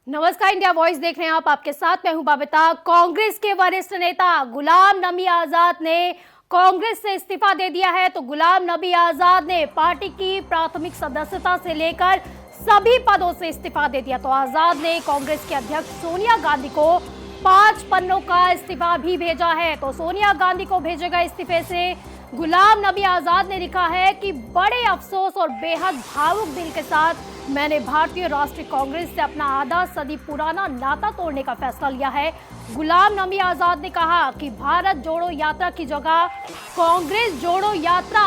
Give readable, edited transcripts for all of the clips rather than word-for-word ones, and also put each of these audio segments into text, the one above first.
नमस्कार, India voice देख रहे हैं आप। आपके साथ मैं हूं बबीता। कांग्रेस के वरिष्ठ नेता गुलाम नबी आजाद ने कांग्रेस से इस्तीफा दे दिया है। तो गुलाम नबी आजाद ने पार्टी की प्राथमिक सदस्यता से लेकर सभी पदों से इस्तीफा दे दिया। तो आजाद ने कांग्रेस के अध्यक्ष सोनिया गांधी को 5 पन्नों का इस्तीफा भी भेजा है। तो सोनिया गांधी को भेजे गए इस्तीफे से गुलाम नबी आजाद ने लिखा है कि बड़े अफसोस और बेहद भावुक दिल के साथ मैंने भारतीय राष्ट्रीय कांग्रेस से अपना आधा सदी पुराना नाता तोड़ने का फैसला लिया है। गुलाम नबी आजाद ने कहा कि भारत जोड़ो यात्रा की जगह कांग्रेस जोड़ो यात्रा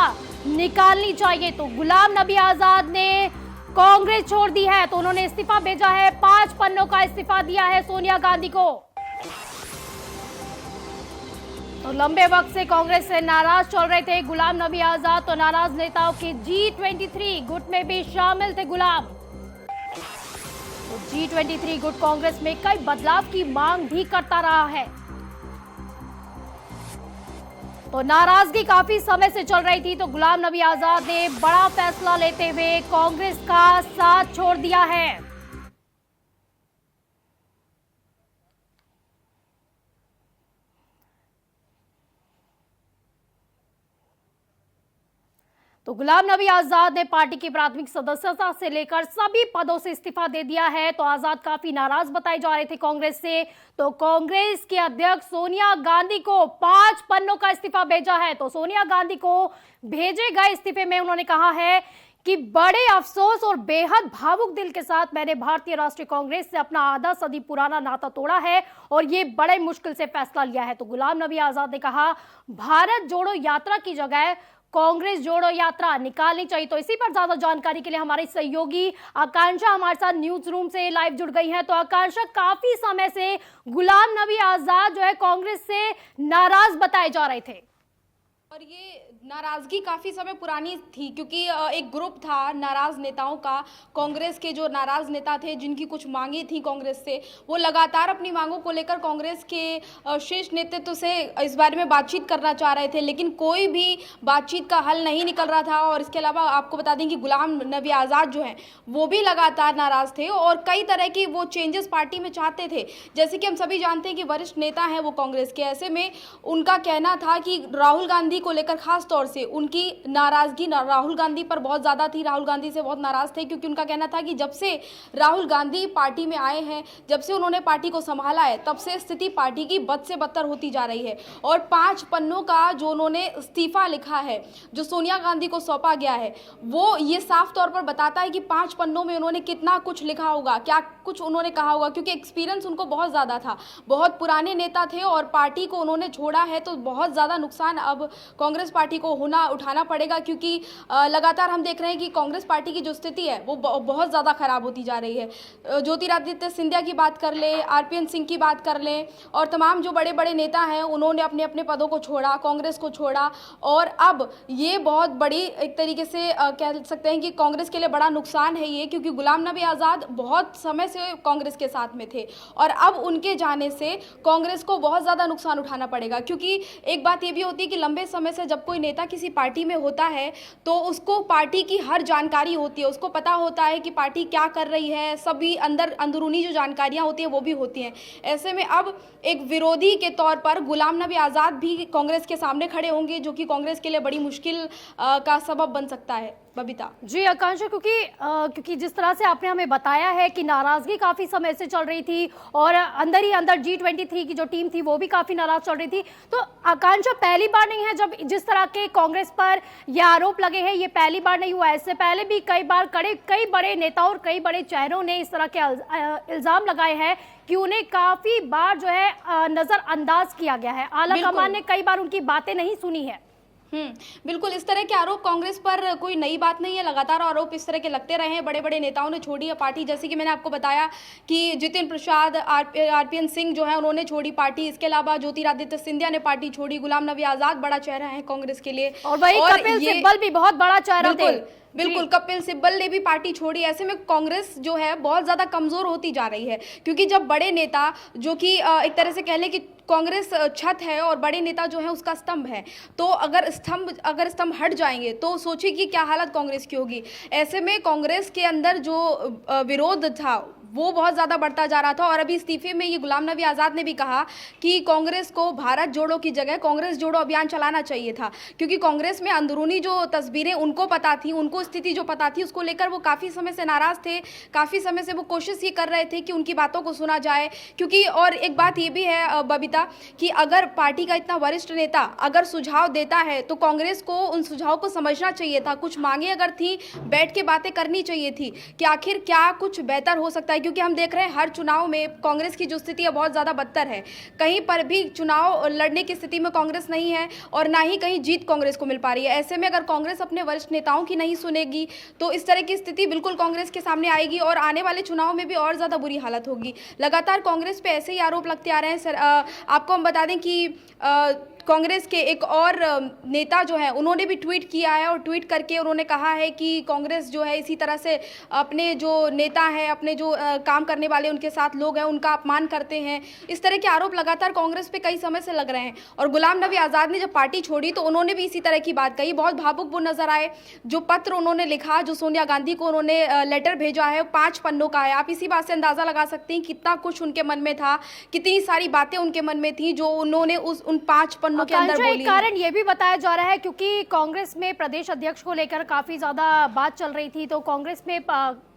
निकालनी चाहिए। तो गुलाम नबी आजाद ने कांग्रेस छोड़ दी है। तो उन्होंने इस्तीफा भेजा है, 5 पन्नों का इस्तीफा दिया है सोनिया गांधी को। तो लंबे वक्त से कांग्रेस से नाराज चल रहे थे गुलाम नबी आजाद। तो नाराज नेताओं के G23 गुट में भी शामिल थे गुलाम। तो G23 गुट कांग्रेस में कई बदलाव की मांग भी करता रहा है। तो नाराजगी काफी समय से चल रही थी। तो गुलाम नबी आजाद ने बड़ा फैसला लेते हुए कांग्रेस का साथ छोड़ दिया है। तो गुलाम नबी आजाद ने पार्टी की प्राथमिक सदस्यता से लेकर सभी पदों से इस्तीफा दे दिया है। तो आजाद काफी नाराज बताए जा रहे थे कांग्रेस से। तो कांग्रेस के अध्यक्ष सोनिया गांधी को 5 पन्नों का इस्तीफा भेजा है। तो सोनिया गांधी को भेजे गए इस्तीफे में उन्होंने कहा है कि बड़े अफसोस और बेहद भावुक दिल के साथ मैंने भारतीय राष्ट्रीय कांग्रेस से अपना आधा सदी पुराना नाता तोड़ा है और ये बड़े मुश्किल से फैसला लिया है। तो गुलाम नबी आजाद ने कहा भारत जोड़ो यात्रा की जगह कांग्रेस जोड़ो यात्रा निकालनी चाहिए। तो इसी पर ज्यादा जानकारी के लिए हमारे सहयोगी आकांक्षा हमारे साथ न्यूज रूम से लाइव जुड़ गई हैं। तो आकांक्षा, काफी समय से गुलाम नबी आजाद जो है कांग्रेस से नाराज बताए जा रहे थे और ये नाराजगी काफ़ी समय पुरानी थी, क्योंकि एक ग्रुप था नाराज नेताओं का। कांग्रेस के जो नाराज नेता थे जिनकी कुछ मांगे थी कांग्रेस से, वो लगातार अपनी मांगों को लेकर कांग्रेस के शीर्ष नेतृत्व से इस बारे में बातचीत करना चाह रहे थे, लेकिन कोई भी बातचीत का हल नहीं निकल रहा था। और इसके अलावा आपको बता दें कि गुलाम नबी आज़ाद जो हैं वो भी लगातार नाराज़ थे और कई तरह की वो चेंजेस पार्टी में चाहते थे। जैसे कि हम सभी जानते हैं कि वरिष्ठ नेता हैं वो कांग्रेस के, ऐसे में उनका कहना था कि राहुल गांधी को लेकर खास तौर से उनकी नाराजगी राहुल गांधी पर बहुत ज़्यादा थी। राहुल गांधी से बहुत नाराज थे, क्योंकि उनका कहना था कि जब से राहुल गांधी पार्टी में आए हैं, जब से उन्होंने पार्टी को संभाला है, तब से स्थिति पार्टी की बद से बदतर होती जा रही है। और 5 पन्नों का जो उन्होंने इस्तीफा लिखा है, जो सोनिया गांधी को सौंपा गया है, वो ये साफ तौर पर बताता है कि 5 पन्नों में उन्होंने कितना कुछ लिखा होगा, क्या कुछ उन्होंने कहा होगा, क्योंकि एक्सपीरियंस उनको बहुत ज़्यादा था। बहुत पुराने नेता थे और पार्टी को उन्होंने छोड़ा है, तो बहुत ज़्यादा नुकसान अब कांग्रेस पार्टी को उठाना पड़ेगा, क्योंकि लगातार हम देख रहे हैं कि कांग्रेस पार्टी की जो स्थिति है वो बहुत ज़्यादा खराब होती जा रही है। ज्योतिरादित्य सिंधिया की बात कर लें, आरपीएन सिंह की बात कर लें, और तमाम जो बड़े बड़े नेता हैं उन्होंने अपने अपने पदों को छोड़ा, कांग्रेस को छोड़ा। और अब ये बहुत बड़ी एक तरीके से कह सकते हैं कि कांग्रेस के लिए बड़ा नुकसान है ये, क्योंकि गुलाम नबी आज़ाद बहुत समय से कांग्रेस के साथ में थे और अब उनके जाने से कांग्रेस को बहुत ज़्यादा नुकसान उठाना पड़ेगा। क्योंकि एक बात ये भी होती है कि लंबे समय से जब कोई नेता किसी पार्टी में होता है तो उसको पार्टी की हर जानकारी होती है, उसको पता होता है कि पार्टी क्या कर रही है, सभी अंदरूनी जो जानकारियां होती है वो भी होती हैं। ऐसे में अब एक विरोधी के तौर पर गुलाम नबी आज़ाद भी कांग्रेस के सामने खड़े होंगे, जो कि कांग्रेस के लिए बड़ी मुश्किल का सबब बन सकता है। बबीता जी आकांक्षा, क्योंकि जिस तरह से आपने हमें बताया है कि नाराजगी काफी समय से चल रही थी और अंदर ही अंदर G23 की जो टीम थी वो भी काफी नाराज चल रही थी। तो आकांक्षा, पहली बार नहीं है जब जिस तरह के कांग्रेस पर ये आरोप लगे हैं, ये पहली बार नहीं हुआ। इससे पहले भी कई बार कई बड़े नेताओं और कई बड़े चेहरों ने इस तरह के इल्जाम लगाए हैं कि उन्हें काफी बार जो है नजरअंदाज किया गया है। आला कमान ने कई बार उनकी बातें नहीं सुनी है। बिल्कुल, इस तरह के आरोप कांग्रेस पर कोई नई बात नहीं है। लगातार आरोप इस तरह के लगते रहे हैं। बड़े बड़े नेताओं ने छोड़ी है पार्टी, जैसे कि मैंने आपको बताया कि जितिन प्रसाद, आरपीएन सिंह जो है उन्होंने छोड़ी पार्टी। इसके अलावा ज्योतिरादित्य सिंधिया ने पार्टी छोड़ी। गुलाम नबी आज़ाद बड़ा चेहरा है कांग्रेस के लिए, और वही कपिल सिब्बल भी बहुत बड़ा चेहरा थे। बिल्कुल, कपिल सिब्बल ने भी पार्टी छोड़ी। ऐसे में कांग्रेस जो है बहुत ज़्यादा कमज़ोर होती जा रही है, क्योंकि जब बड़े नेता, जो कि एक तरह से कह लें कि कांग्रेस छत है और बड़े नेता जो है उसका स्तंभ है, तो अगर स्तंभ हट जाएंगे तो सोचिए कि क्या हालत कांग्रेस की होगी। ऐसे में कांग्रेस के अंदर जो विरोध था वो बहुत ज़्यादा बढ़ता जा रहा था। और अभी इस्तीफे में ये गुलाम नबी आज़ाद ने भी कहा कि कांग्रेस को भारत जोड़ो की जगह कांग्रेस जोड़ो अभियान चलाना चाहिए था, क्योंकि कांग्रेस में अंदरूनी जो तस्वीरें उनको पता थी, उनको स्थिति जो पता थी, उसको लेकर वो काफ़ी समय से नाराज़ थे। काफ़ी समय से वो कोशिश ये कर रहे थे कि उनकी बातों को सुना जाए, क्योंकि और एक बात ये भी है बबीता कि अगर पार्टी का इतना वरिष्ठ नेता अगर सुझाव देता है तो कांग्रेस को उन सुझाव को समझना चाहिए था। कुछ मांगे अगर थी, बैठ के बातें करनी चाहिए थी कि आखिर क्या कुछ बेहतर हो सकता है, क्योंकि हम देख रहे हैं हर चुनाव में कांग्रेस की जो स्थिति है बहुत ज़्यादा बदतर है। कहीं पर भी चुनाव लड़ने की स्थिति में कांग्रेस नहीं है और ना ही कहीं जीत कांग्रेस को मिल पा रही है। ऐसे में अगर कांग्रेस अपने वरिष्ठ नेताओं की नहीं सुनेगी तो इस तरह की स्थिति बिल्कुल कांग्रेस के सामने आएगी और आने वाले चुनाव में भी और ज़्यादा बुरी हालत होगी। लगातार कांग्रेस पे ऐसे ही आरोप लगते आ रहे हैं। आपको हम बता दें कि कांग्रेस के एक और नेता जो है उन्होंने भी ट्वीट किया है और ट्वीट करके उन्होंने कहा है कि कांग्रेस जो है इसी तरह से अपने जो नेता हैं, अपने जो काम करने वाले उनके साथ लोग हैं, उनका अपमान करते हैं। इस तरह के आरोप लगातार कांग्रेस पे कई समय से लग रहे हैं। और गुलाम नबी आज़ाद ने जब पार्टी छोड़ी तो उन्होंने भी इसी तरह की बात कही, बहुत भावुक वो नजर आए। जो पत्र उन्होंने लिखा, जो सोनिया गांधी को उन्होंने लेटर भेजा है, 5 पन्नों का है। आप इसी बात से अंदाज़ा लगा सकते हैं कितना कुछ उनके मन में था, कितनी सारी बातें उनके मन में थी जो उन्होंने उन 5 पन्नों के अंदर बोली। एक कारण ये भी बताया जा रहा है क्योंकि कांग्रेस में प्रदेश अध्यक्ष को लेकर काफी ज्यादा बात चल रही थी, तो कांग्रेस में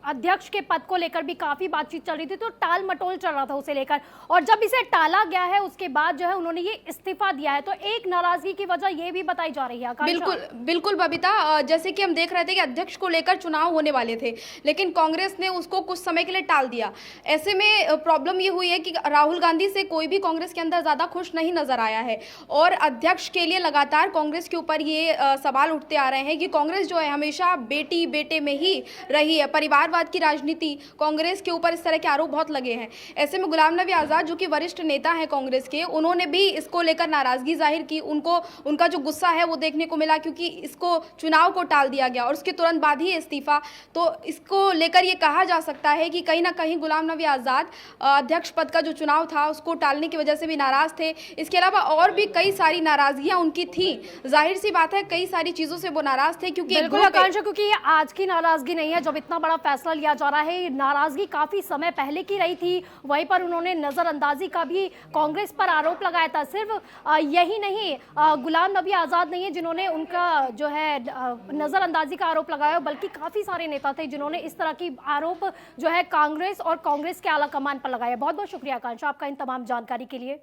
अध्यक्ष के पद को लेकर भी काफी बातचीत चल रही थी, तो टाल मटोल चल रहा था उसे लेकर। और जब इसे टाला गया है उसके बाद जो है उन्होंने ये इस्तीफा दिया है, तो एक नाराजगी की वजह ये भी बताई जा रही है। बिल्कुल बबीता, जैसे कि हम देख रहे थे कि अध्यक्ष को लेकर चुनाव होने वाले थे, लेकिन कांग्रेस ने उसको कुछ समय के लिए टाल दिया। ऐसे में प्रॉब्लम ये हुई है कि राहुल गांधी से कोई भी कांग्रेस के अंदर ज्यादा खुश नहीं नजर आया है और अध्यक्ष के लिए लगातार कांग्रेस के ऊपर ये सवाल उठते आ रहे हैं कि कांग्रेस जो है हमेशा बेटी बेटे में ही रही है। परिवारवाद की राजनीति, कांग्रेस के ऊपर इस तरह के आरोप बहुत लगे हैं। ऐसे में गुलाम नबी आज़ाद जो कि वरिष्ठ नेता हैं कांग्रेस के, उन्होंने भी इसको लेकर नाराजगी जाहिर की। उनका जो गुस्सा है वो देखने को मिला क्योंकि इसको चुनाव को टाल दिया गया और उसके तुरंत बाद ही इस्तीफा। तो इसको लेकर ये कहा जा सकता है कि कहीं ना कहीं गुलाम नबी आज़ाद अध्यक्ष पद का जो चुनाव था उसको टालने की वजह से भी नाराज थे। इसके अलावा और भी कई सारी नाराजगियां उनकी थी। जाहिर सी बात है कई सारी चीजों से वो नाराज थे क्योंकि ये आज की नाराजगी नहीं है। जब इतना बड़ा फैसला लिया जा रहा है, नाराजगी काफी समय पहले की रही थी। वहीं पर उन्होंने नजरअंदाजी का भी कांग्रेस पर आरोप लगाया था। सिर्फ यही नहीं, गुलाम नबी आजाद नहीं है जिन्होंने उनका जो है नजरअंदाजी का आरोप लगाया, बल्कि काफी सारे नेता थे जिन्होंने इस तरह की आरोप जो है कांग्रेस और कांग्रेस के आला कमान पर लगाया। बहुत बहुत शुक्रिया आकांक्षा आपका इन तमाम जानकारी के लिए।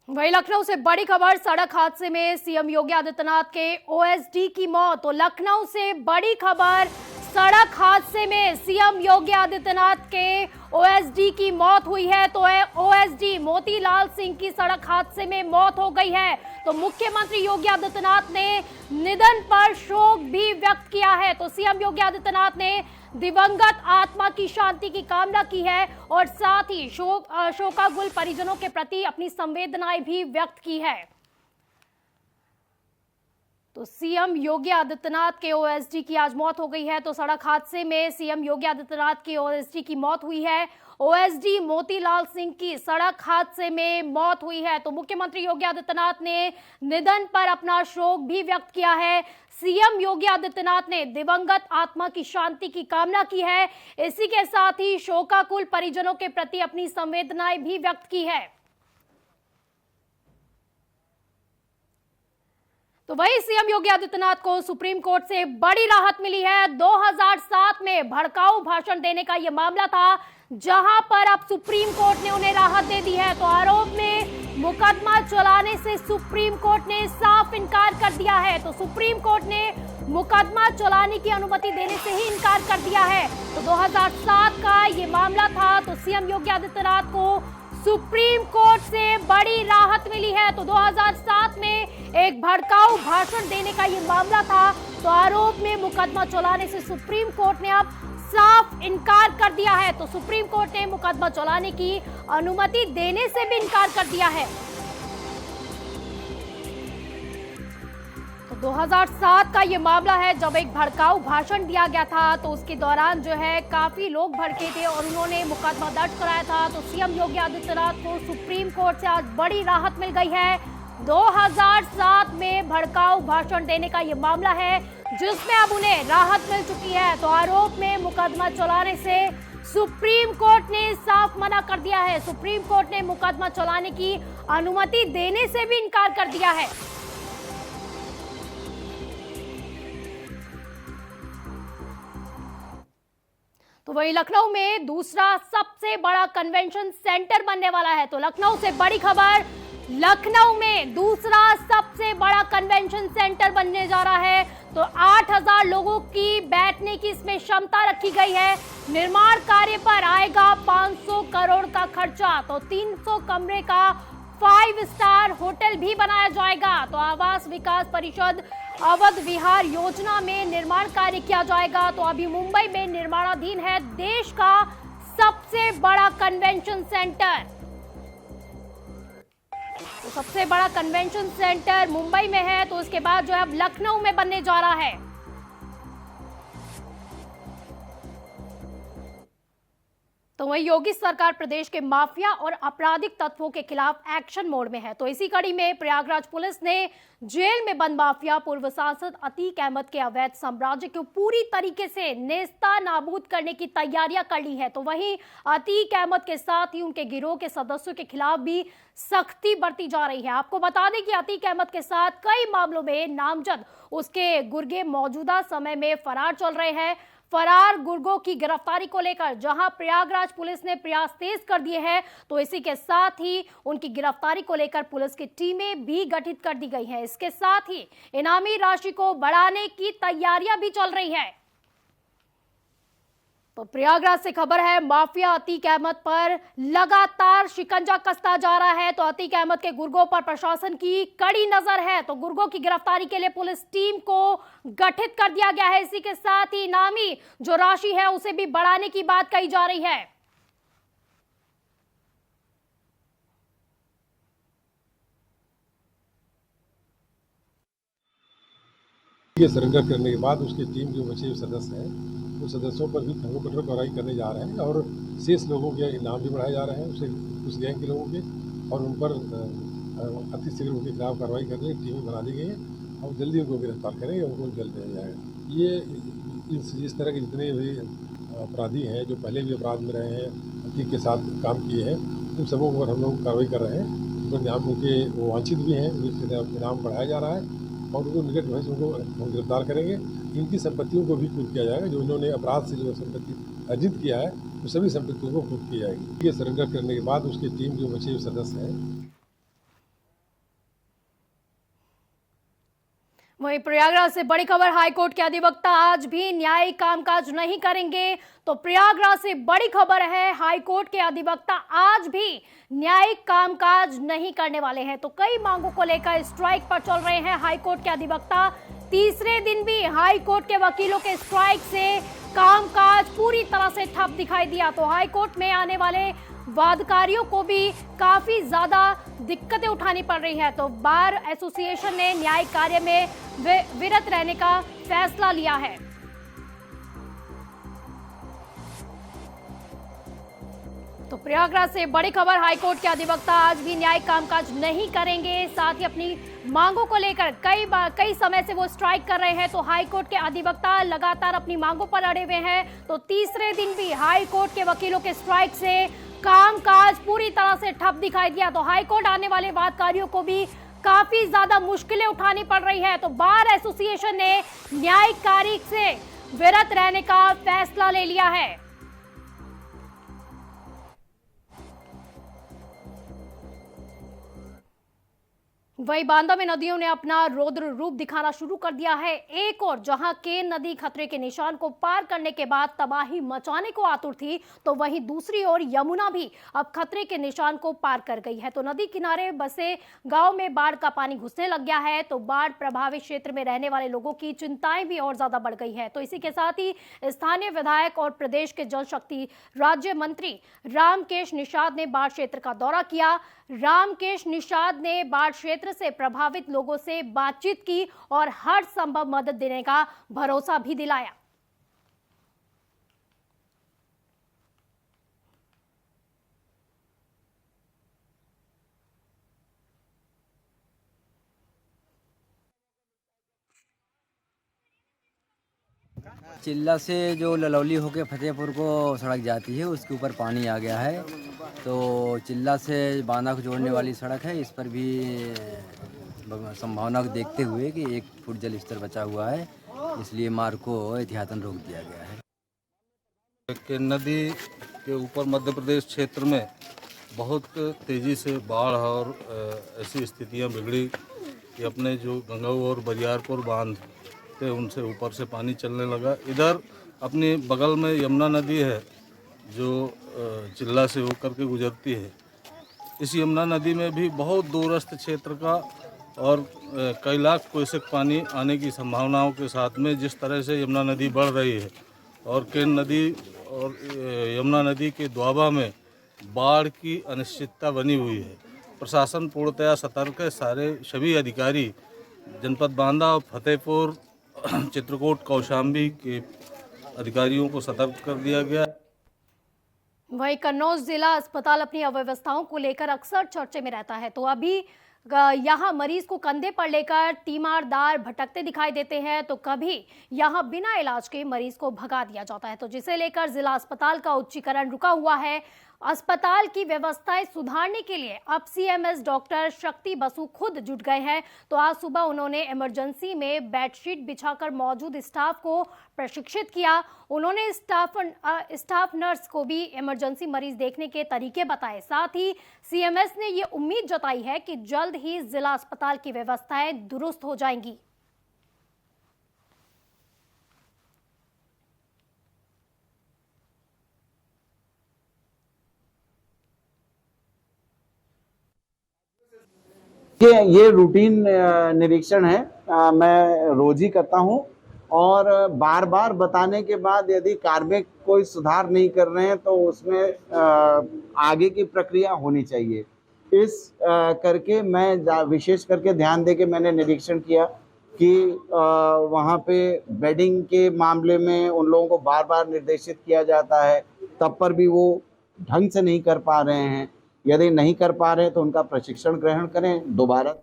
वहीं लखनऊ से बड़ी खबर, सड़क हादसे में सीएम योगी आदित्यनाथ के ओएसडी की मौत। तो लखनऊ से बड़ी खबर, सड़क हादसे में सीएम योगी आदित्यनाथ के ओएसडी की मौत हुई है। तो ओएसडी मोतीलाल सिंह की सड़क हादसे में मौत हो गई है। तो मुख्यमंत्री योगी आदित्यनाथ ने निधन पर शोक भी व्यक्त किया है। तो सीएम योगी आदित्यनाथ ने दिवंगत आत्मा की शांति की कामना की है और साथ ही शोकाकुल परिजनों के प्रति अपनी संवेदनाएं भी व्यक्त की है। तो सीएम योगी आदित्यनाथ के ओएसडी की आज मौत हो गई है। तो सड़क हादसे में सीएम योगी आदित्यनाथ की ओएसडी की मौत हुई है। ओएसडी मोतीलाल सिंह की सड़क हादसे में मौत हुई है। तो मुख्यमंत्री योगी आदित्यनाथ ने निधन पर अपना शोक भी व्यक्त किया है। सीएम योगी आदित्यनाथ ने दिवंगत आत्मा की शांति की कामना की है। इसी के साथ ही शोकाकुल परिजनों के प्रति अपनी संवेदनाएं भी व्यक्त की है। तो वही सीएम योगी आदित्यनाथ को सुप्रीम कोर्ट से बड़ी राहत मिली है। 2007 में भड़काऊ भाषण देने का यह मामला था, जहां पर अब सुप्रीम कोर्ट ने उन्हें राहत दे दी है। तो आरोप में मुकदमा चलाने से सुप्रीम कोर्ट ने साफ इनकार कर दिया है। तो सुप्रीम कोर्ट ने मुकदमा चलाने की अनुमति देने से ही इनकार कर दिया है। तो 2007 का ये मामला था। तो सीएम योगी आदित्यनाथ को सुप्रीम कोर्ट से बड़ी राहत मिली है। तो 2007 में एक भड़काऊ भाषण देने का ये मामला था। तो आरोप में मुकदमा चलाने से सुप्रीम कोर्ट ने अब साफ इनकार कर दिया है। तो सुप्रीम कोर्ट ने मुकदमा चलाने की अनुमति देने से भी इनकार कर दिया है। तो 2007 का ये मामला है, जब एक भड़काऊ भाषण दिया गया था। तो उसके दौरान जो है काफी लोग भड़के थे और उन्होंने मुकदमा दर्ज कराया था। तो सीएम योगी आदित्यनाथ को सुप्रीम कोर्ट से आज बड़ी राहत मिल गई है। 2007 में भड़काऊ भाषण देने का ये मामला है, जिसमें अब उन्हें राहत मिल चुकी है। तो आरोप में मुकदमा चलाने से सुप्रीम कोर्ट ने साफ मना कर दिया है। सुप्रीम कोर्ट ने मुकदमा चलाने की अनुमति देने से भी इनकार कर दिया है। तो वहीं लखनऊ में दूसरा सबसे बड़ा कन्वेंशन सेंटर बनने वाला है। तो लखनऊ से बड़ी खबर, लखनऊ में दूसरा सबसे बड़ा कन्वेंशन सेंटर बनने जा रहा है। तो 8000 लोगों की बैठने की इसमें क्षमता रखी गई है। निर्माण कार्य पर आएगा 500 करोड़ का खर्चा। तो 300 कमरे का 5 स्टार होटल भी बनाया जाएगा। तो आवास विकास परिषद अवध विहार योजना में निर्माण कार्य किया जाएगा। तो अभी मुंबई में निर्माणाधीन है देश का सबसे बड़ा कन्वेंशन सेंटर। तो सबसे बड़ा कन्वेंशन सेंटर मुंबई में है, तो उसके बाद जो है अब लखनऊ में बनने जा रहा है। तो वही योगी सरकार प्रदेश के माफिया और आपराधिक तत्वों के खिलाफ एक्शन मोड में है। तो इसी कड़ी में प्रयागराज पुलिस ने जेल में बंद माफिया पूर्व सांसद अतीक अहमद के अवैध साम्राज्य को पूरी तरीके से नेस्ता नाबूद करने की तैयारियां कर ली है। तो वहीं अतीक अहमद के साथ ही उनके गिरोह के सदस्यों के खिलाफ भी सख्ती बरती जा रही है। आपको बता दें कि अतीक अहमद के साथ कई मामलों में नामजद उसके गुर्गे मौजूदा समय में फरार चल रहे हैं। फरार गुर्गों की गिरफ्तारी को लेकर जहां प्रयागराज पुलिस ने प्रयास तेज कर दिए हैं, तो इसी के साथ ही उनकी गिरफ्तारी को लेकर पुलिस की टीमें भी गठित कर दी गई हैं। इसके साथ ही इनामी राशि को बढ़ाने की तैयारियां भी चल रही है। तो प्रयागराज से खबर है, माफिया अतीक अहमद पर लगातार शिकंजा कसता जा रहा है। तो अतीक अहमद के गुर्गों पर प्रशासन की कड़ी नजर है। तो गुर्गों की गिरफ्तारी के लिए पुलिस टीम को गठित कर दिया गया है। इसी के साथ ही इनामी जो राशि है उसे भी बढ़ाने की बात कही जा रही है। ये सरेंडर करने के बाद उसकी टीम जो बचे हुए सदस्य हैं उन सदस्यों पर भी कठोर कार्रवाई करने जा रहे हैं और शेष लोगों के इनाम भी बढ़ाए जा रहे हैं उसे उस गैंग के लोगों के, और उन पर अति शीघ्र उनके खिलाफ कार्रवाई करने की टीमें बना दी गई हैं और जल्दी उनको गिरफ्तार करेंगे, उनको जेल भेजा जाएगा। ये इस तरह के जितने भी अपराधी हैं जो पहले भी अपराध में रहे हैं, अतीक के साथ काम किए हैं, उन सबों पर हम लोग कार्रवाई कर रहे हैं। उनको इनाम उनके वो वांछित भी हैं, उनके इनाम बढ़ाया जा रहा है और उनको निकट भविष्य उनको हम गिरफ्तार करेंगे। इनकी संपत्तियों को भी कुर्क किया जाएगा। जो इन्होंने अपराध से जो संपत्ति अर्जित किया है वो सभी संपत्तियों को कुर्क की जाएगी। ये सरेंडर करने के बाद उसकी टीम जो बचे हुए सदस्य हैं। वहीं प्रयागराज से बड़ी खबर, हाईकोर्ट के अधिवक्ता आज भी न्यायिक कामकाज नहीं करेंगे। तो प्रयागराज से बड़ी खबर है, हाईकोर्ट के अधिवक्ता आज भी न्यायिक कामकाज नहीं करने वाले हैं। तो कई मांगों को लेकर स्ट्राइक पर चल रहे हैं हाईकोर्ट के अधिवक्ता। तीसरे दिन भी हाईकोर्ट के वकीलों के स्ट्राइक से कामकाज पूरी तरह से ठप दिखाई दिया। तो हाईकोर्ट में आने वाले वादकारियों को भी काफी ज्यादा दिक्कतें उठानी पड़ रही है। तो बार एसोसिएशन ने न्यायिक कार्य में विरत रहने का फैसला लिया है। तो प्रयागराज से बड़ी खबर, हाईकोर्ट के अधिवक्ता आज भी न्यायिक कामकाज नहीं करेंगे। साथ ही अपनी मांगों को लेकर कई समय से वो स्ट्राइक कर रहे हैं। तो हाईकोर्ट के अधिवक्ता लगातार अपनी मांगों पर अड़े हुए हैं। तो तीसरे दिन भी हाईकोर्ट के वकीलों के स्ट्राइक से कामकाज पूरी तरह से ठप दिखाई दिया। तो हाईकोर्ट आने वाले वादकारियों को भी काफी ज्यादा मुश्किलें उठानी पड़ रही है। तो बार एसोसिएशन ने न्यायिक कार्य से विरत रहने का फैसला ले लिया है। वही बांदा में नदियों ने अपना रौद्र रूप दिखाना शुरू कर दिया है। एक और जहां केन नदी खतरे के निशान को पार करने के बाद तबाही मचाने को आतुर थी, तो वहीं दूसरी ओर यमुना भी अब खतरे के निशान को पार कर गई है। तो नदी किनारे बसे गांव में बाढ़ का पानी घुसने लग गया है। तो बाढ़ प्रभावित क्षेत्र में रहने वाले लोगों की चिंताएं भी और ज्यादा बढ़ गई है। तो इसी के साथ ही स्थानीय विधायक और प्रदेश के जल शक्ति राज्य मंत्री रामकेश निषाद ने बाढ़ क्षेत्र का दौरा किया। रामकेश निषाद ने बाढ़ क्षेत्र से प्रभावित लोगों से बातचीत की और हर संभव मदद देने का भरोसा भी दिलाया। चिल्ला से जो ललौली होके फतेहपुर को सड़क जाती है उसके ऊपर पानी आ गया है, तो चिल्ला से बांदा को जोड़ने वाली सड़क है, इस पर भी संभावना को देखते हुए कि 1 फुट जल स्तर बचा हुआ है, इसलिए मार्ग को एहतियातन रोक दिया गया है। कि नदी के ऊपर मध्य प्रदेश क्षेत्र में बहुत तेज़ी से बाढ़ और ऐसी स्थितियां बिगड़ी कि अपने जो गंगाऊ और बरियारपुर बांध थे उनसे ऊपर से पानी चलने लगा। इधर अपनी बगल में यमुना नदी है जो चिल्ला से होकर के गुजरती है। इस यमुना नदी में भी बहुत दूरस्थ क्षेत्र का और कई लाख क्यूसेक पानी आने की संभावनाओं के साथ में जिस तरह से यमुना नदी बढ़ रही है और केन नदी और यमुना नदी के दोआबा में बाढ़ की अनिश्चितता बनी हुई है। प्रशासन पूर्णतया सतर्क है। सभी अधिकारी जनपद बांदा और फतेहपुर, चित्रकूट, कौशाम्बी के अधिकारियों को सतर्क कर दिया गया। वहीं कन्नौज जिला अस्पताल अपनी अव्यवस्थाओं को लेकर अक्सर चर्चे में रहता है, तो अभी यहाँ मरीज को कंधे पर लेकर तीमारदार भटकते दिखाई देते हैं, तो कभी यहाँ बिना इलाज के मरीज को भगा दिया जाता है, तो जिसे लेकर जिला अस्पताल का उच्चीकरण रुका हुआ है। अस्पताल की व्यवस्थाएं सुधारने के लिए अब सीएमएस डॉक्टर शक्ति बसु खुद जुट गए हैं, तो आज सुबह उन्होंने इमरजेंसी में बेडशीट बिछाकर मौजूद स्टाफ को प्रशिक्षित किया। उन्होंने स्टाफ नर्स को भी इमरजेंसी मरीज देखने के तरीके बताए। साथ ही सीएमएस ने ये उम्मीद जताई है कि जल्द ही जिला अस्पताल की व्यवस्थाएं दुरुस्त हो जाएंगी। ये रूटीन निरीक्षण है, मैं रोज ही करता हूं और बार बार बताने के बाद यदि कार्मिक कोई सुधार नहीं कर रहे हैं तो उसमें आगे की प्रक्रिया होनी चाहिए। इस करके मैं विशेष करके ध्यान दे के मैंने निरीक्षण किया कि वहाँ पे बेडिंग के मामले में उन लोगों को बार बार निर्देशित किया जाता है, तब पर भी वो ढंग से नहीं कर पा रहे हैं। यदि नहीं कर पा रहे तो उनका प्रशिक्षण ग्रहण करें दोबारा।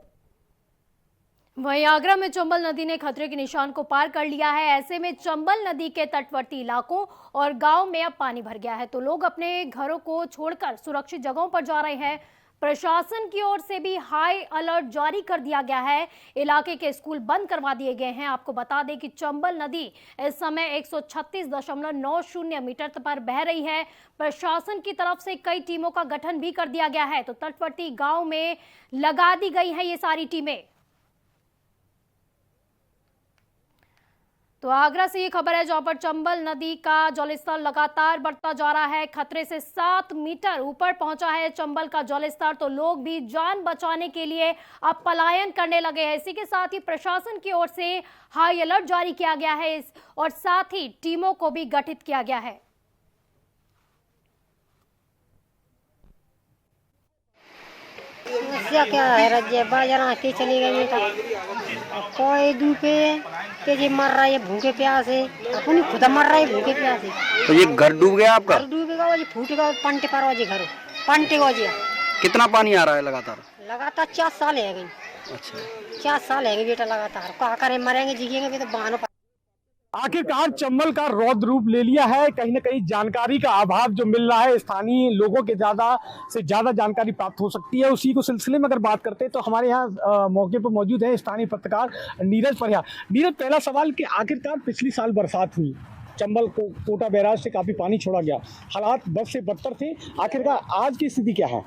वहीं आगरा में चंबल नदी ने खतरे के निशान को पार कर लिया है। ऐसे में चंबल नदी के तटवर्ती इलाकों और गांव में अब पानी भर गया है, तो लोग अपने घरों को छोड़कर सुरक्षित जगहों पर जा रहे हैं। प्रशासन की ओर से भी हाई अलर्ट जारी कर दिया गया है। इलाके के स्कूल बंद करवा दिए गए हैं। आपको बता दें कि चंबल नदी इस समय 136.90 मीटर पर बह रही है। प्रशासन की तरफ से कई टीमों का गठन भी कर दिया गया है, तो तटवर्ती गांव में लगा दी गई है ये सारी टीमें। तो आगरा से ये खबर है जहां पर चंबल नदी का जलस्तर लगातार बढ़ता जा रहा है। खतरे से 7 मीटर ऊपर पहुंचा है चंबल का जलस्तर, तो लोग भी जान बचाने के लिए अब पलायन करने लगे हैं। इसी के साथ ही प्रशासन की ओर से हाई अलर्ट जारी किया गया है और साथ ही टीमों को भी गठित किया गया है। समस्या क्या है रज्जे बाजार के चली गई कोई दूपे के जी मर रहा है भूखे प्यासे, अपनी खुद मर रहा है भूखे प्यासे। तो ये घर डूब गया आपका? घर डूबेगा वो जी, फूटेगा पंटे पर वो जी, घर पंटे वो जी। कितना पानी आ रहा है लगातार? लगातार 4 साल है गई। अच्छा, 4 साल है बेटा लगातार। क्या करें, मरेंगे जिएंगे भी तो बहानों पर। आखिरकार चंबल का रौद्र रूप ले लिया है। कहीं ना कहीं जानकारी का अभाव जो मिल रहा है, स्थानीय लोगों के ज्यादा से ज्यादा जानकारी प्राप्त हो सकती है। उसी को सिलसिले में अगर बात करते हैं तो हमारे यहाँ मौके पर मौजूद है स्थानीय पत्रकार नीरज परिहार। नीरज, पहला सवाल कि आखिरकार पिछली साल बरसात हुई, चंबल को कोटा बैराज से काफी पानी छोड़ा गया, हालात बद से बदतर थे, आखिरकार आज की स्थिति क्या है?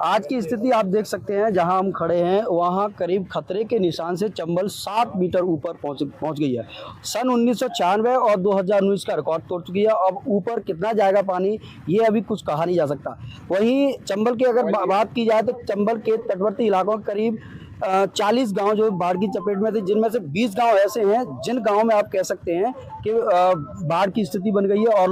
आज की स्थिति आप देख सकते हैं, जहां हम खड़े हैं वहां करीब खतरे के निशान से चंबल 7 मीटर ऊपर पहुंच गई है। सन 1996 और 2019 का रिकॉर्ड तोड़ चुकी है। अब ऊपर कितना जाएगा पानी ये अभी कुछ कहा नहीं जा सकता। वहीं चंबल की अगर बात की जाए तो चंबल के तटवर्ती इलाकों के करीब 40 गांव जो बाढ़ की चपेट में थे, जिनमें से 20 गांव ऐसे हैं जिन गांव में आप कह सकते हैं कि बाढ़ की स्थिति बन गई है और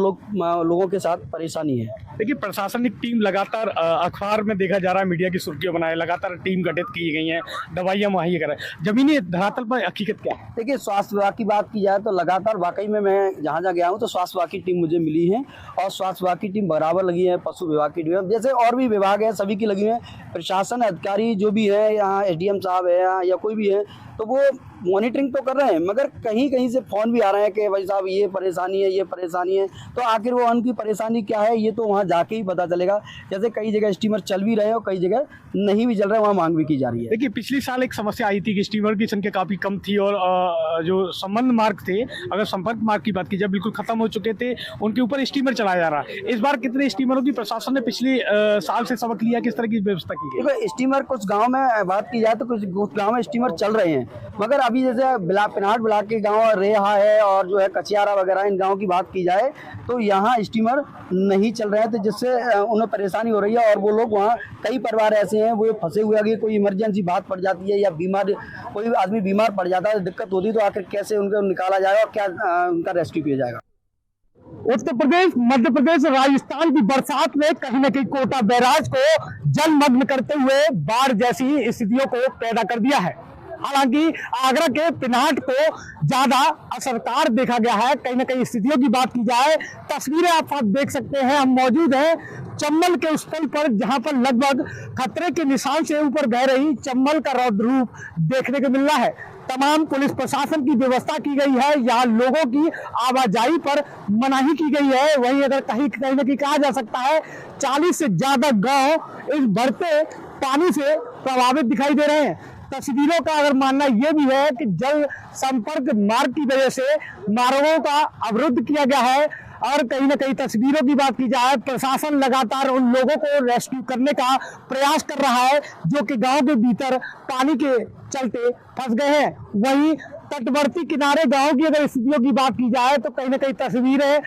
लोगों के साथ परेशानी है। देखिए, प्रशासनिक टीम लगातार अखबार में देखा जा रहा है, मीडिया की सुर्खियां बनाए, लगातार टीम गठित की गई हैं, दवाइयां मुहैया कर रहे हैं। जमीनी धरातल पर हकीकत क्या है? देखिए, स्वास्थ्य विभाग की बात की जाए तो लगातार वाकई में मैं जहाँ गया हूँ तो स्वास्थ्य विभाग की टीम मुझे मिली है और स्वास्थ्य विभाग की टीम बराबर लगी है, पशु विभाग की टीम जैसे और भी विभाग है सभी की लगी है। प्रशासन अधिकारी जो भी है यहाँ, SDM साहब है या कोई भी है, तो वो मॉनिटरिंग तो कर रहे हैं, मगर कहीं कहीं से फ़ोन भी आ रहे हैं कि भाई साहब ये परेशानी है, ये परेशानी है। तो आखिर वो उनकी परेशानी क्या है ये तो वहाँ जाके ही पता चलेगा। जैसे कई जगह स्टीमर चल भी रहे हैं और कई जगह नहीं भी चल रहे हैं, वहाँ मांग भी की जा रही है। देखिए, पिछले साल एक समस्या आई थी कि स्टीमर की संख्या काफ़ी कम थी और जो संबंध मार्ग थे, अगर संपर्क मार्ग की बात की जाए, बिल्कुल खत्म हो चुके थे, उनके ऊपर स्टीमर चलाया जा रहा है। इस बार कितने स्टीमरों की प्रशासन ने पिछले साल से सबक लिया, किस तरह की व्यवस्था की गई? देखो, स्टीमर कुछ गांव में बात की जाए तो कुछ गांव में स्टीमर चल रहे हैं, मगर अभी जैसे पिनाट ब्लॉक के गांव रेहा है और जो है कचियारा वगैरह, इन गांव की बात की जाए तो यहाँ स्टीमर नहीं चल रहे हैं, तो जिससे उन्हें परेशानी हो रही है। और वो लोग वहाँ, कई परिवार ऐसे हैं वो फंसे हुए हैं, कोई इमरजेंसी बात पड़ जाती है या बीमार, कोई आदमी बीमार पड़ जाता है, दिक्कत होती है, तो आखिर कैसे उनको निकाला जाएगा और क्या उनका रेस्क्यू किया जाएगा। उत्तर प्रदेश, मध्य प्रदेश, राजस्थान की बरसात में कहीं न कहीं कोटा बैराज को जलमग्न करते हुए बाढ़ जैसी स्थितियों को पैदा कर दिया है। हालांकि आगरा के पिनाट को ज्यादा असरकार देखा गया है। कहीं न कहीं स्थितियों की बात की जाए, तस्वीरें आप देख सकते हैं, हम मौजूद हैं चंबल के उस स्थल पर जहां पर लगभग खतरे के निशान से ऊपर बह रही चंबल का रौद्र रूप देखने को मिल रहा है। तमाम पुलिस प्रशासन की व्यवस्था की गई है, यहाँ लोगों की आवाजाही पर मनाही की गई है। वहीं अगर कहीं न कहीं कहा जा सकता है 40 से ज्यादा गांव इस बढ़ते पानी से प्रभावित दिखाई दे रहे हैं। तस्वीरों का अगर मानना यह भी है कि जल संपर्क मार्ग की वजह से मार्गों का अवरुद्ध किया गया है। और कहीं न कहीं तस्वीरों की बात की जाए, प्रशासन लगातार उन लोगों को रेस्क्यू करने का प्रयास कर रहा है जो कि गांव के भीतर पानी के चलते फंस गए हैं। वहीं तटवर्ती किनारे गांव की अगर स्थितियों की बात की जाए तो कहीं न कहीं तस्वीरें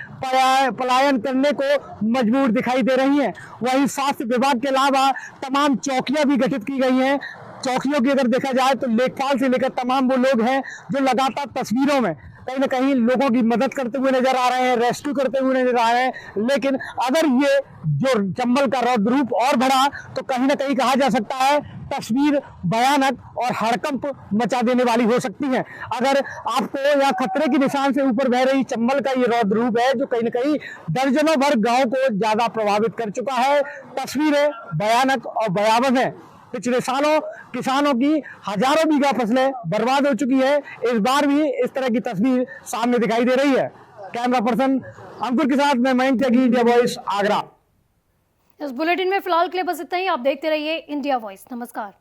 पलायन करने को मजबूर दिखाई दे रही हैं। वहीं स्वास्थ्य विभाग के अलावा तमाम चौकियां भी गठित की गई हैं। चौकियों की अगर देखा जाए तो लेखपाल से लेकर तमाम वो लोग हैं जो लगातार तस्वीरों में कहीं न कहीं लोगों की मदद करते हुए नजर आ रहे हैं, रेस्क्यू करते हुए नजर आ रहे हैं। लेकिन अगर ये जो चंबल का रौद्र रूप और बढ़ा तो कहीं न कहीं कहा जा सकता है तस्वीर भयानक और हड़कंप मचा देने वाली हो सकती है। अगर आपको या खतरे के निशान से ऊपर बह रही चंबल का ये रौद्र रूप है जो कहीं न कहीं दर्जनों भर गांव को ज्यादा प्रभावित कर चुका है। तस्वीरें भयानक और भयावह है। पिछले सालों किसानों की हजारों बीघा फसलें बर्बाद हो चुकी है। इस बार भी इस तरह की तस्वीर सामने दिखाई दे रही है। कैमरा पर्सन अंकुर के साथ मैं मयंक त्यागी, इंडिया वॉइस, आगरा। इस बुलेटिन में फिलहाल के लिए बस इतना ही। आप देखते रहिए इंडिया वॉइस। नमस्कार।